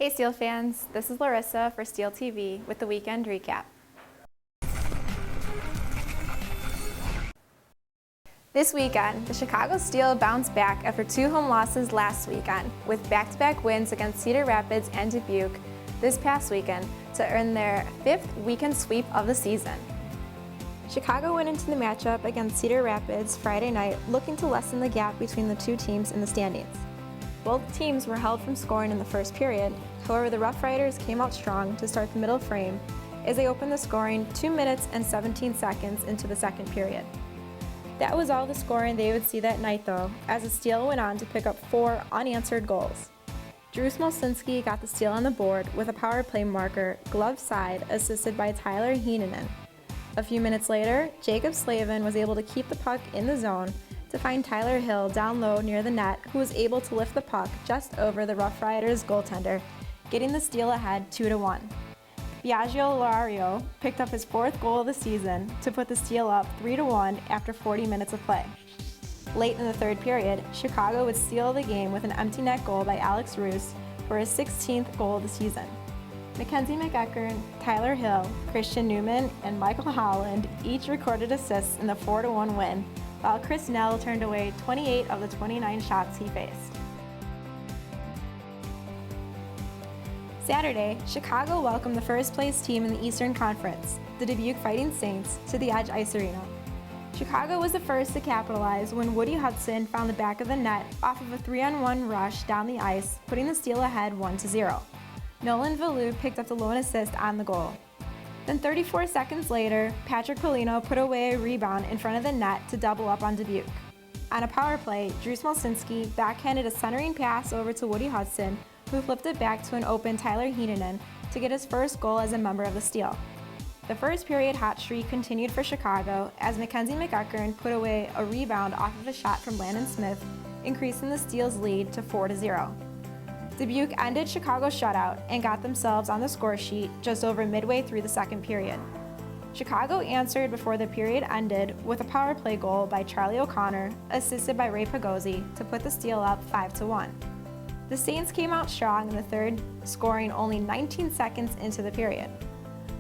Hey Steel fans, this is Larissa for Steel TV with the weekend recap. This weekend, the Chicago Steel bounced back after 2 home losses last weekend with back-to-back wins against Cedar Rapids and Dubuque this past weekend to earn their 5th weekend sweep of the season. Chicago went into the matchup against Cedar Rapids Friday night looking to lessen the gap between the two teams in the standings. Both teams were held from scoring in the first period, however the RoughRiders came out strong to start the middle frame as they opened the scoring 2 minutes and 17 seconds into the second period. That was all the scoring they would see that night though, as the Steel went on to pick up 4 unanswered goals. Drew Smolcynski got the Steel on the board with a power play marker, glove side, assisted by Tyler Heenanen. A few minutes later, Jaccob Slavin was able to keep the puck in the zone to find Tyler Hill down low near the net, who was able to lift the puck just over the RoughRiders goaltender, getting the Steel ahead 2-1. Biagio Lerario picked up his 4th goal of the season to put the Steel up 3-1 after 40 minutes of play. Late in the third period, Chicago would seal the game with an empty net goal by Alex Roos for his 16th goal of the season. Mackenzie MacEachern, Tyler Hill, Christian Neumann, and Michael Holland each recorded assists in the 4-1 win, while Nell turned away 28 of the 29 shots he faced. Saturday, Chicago welcomed the first-place team in the Eastern Conference, the Dubuque Fighting Saints, to the Edge Ice Arena. Chicago was the first to capitalize when Woody Hudson found the back of the net off of a 3-on-1 rush down the ice, putting the Steel ahead 1-0. Nolan Valleau picked up the lone assist on the goal. Then 34 seconds later, Patrick Polino put away a rebound in front of the net to double up on Dubuque. On a power play, Drew Smolcynski backhanded a centering pass over to Woody Hudson, who flipped it back to an open Tyler Heenanen to get his first goal as a member of the Steel. The first period hot streak continued for Chicago as Mackenzie MacEachern put away a rebound off of a shot from Landon Smith, increasing the Steel's lead to 4-0. Dubuque ended Chicago's shutout and got themselves on the score sheet just over midway through the second period. Chicago answered before the period ended with a power play goal by Charlie O'Connor, assisted by Ray Pagozzi, to put the Steel up 5-1. The Saints came out strong in the third, scoring only 19 seconds into the period.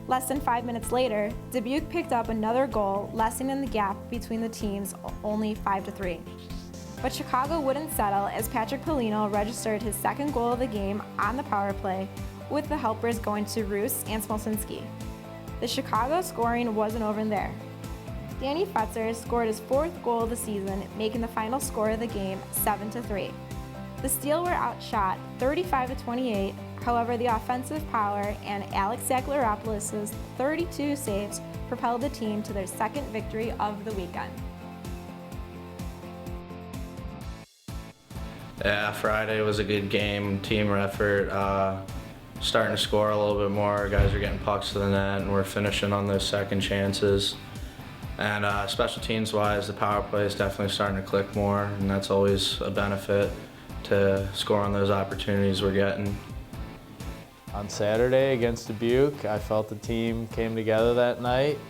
Less than 5 minutes later, Dubuque picked up another goal, lessening the gap between the teams only 5-3. But Chicago wouldn't settle as Patrick Polino registered his 2nd goal of the game on the power play, with the helpers going to Roos and Smolcynski. The Chicago scoring wasn't over there. Danny Fetzer scored his 4th goal of the season, making the final score of the game 7-3. The Steel were outshot 35-28, however the offensive power and Alex Roos' 32 saves propelled the team to their 2nd victory of the weekend. Yeah, Friday was a good game, team effort, starting to score a little bit more, guys are getting pucks to the net and we're finishing on those second chances. And special teams wise, the power play is definitely starting to click more, and that's always a benefit to score on those opportunities we're getting. On Saturday against Dubuque, I felt the team came together that night.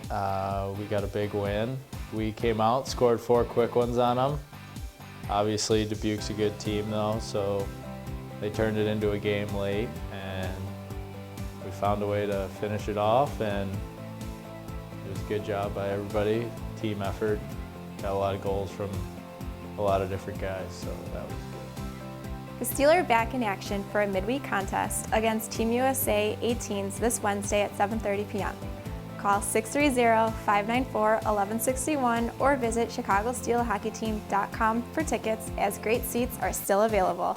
We got a big win. We came out, scored 4 quick ones on them. Obviously Dubuque's a good team though, so they turned it into a game late and we found a way to finish it off, and it was a good job by everybody, team effort. Got a lot of goals from a lot of different guys, so that was good. The Steel are back in action for a midweek contest against Team USA 18s this Wednesday at 7:30 p.m. Call 630-594-1161 or visit ChicagoSteelHockeyTeam.com for tickets, as great seats are still available.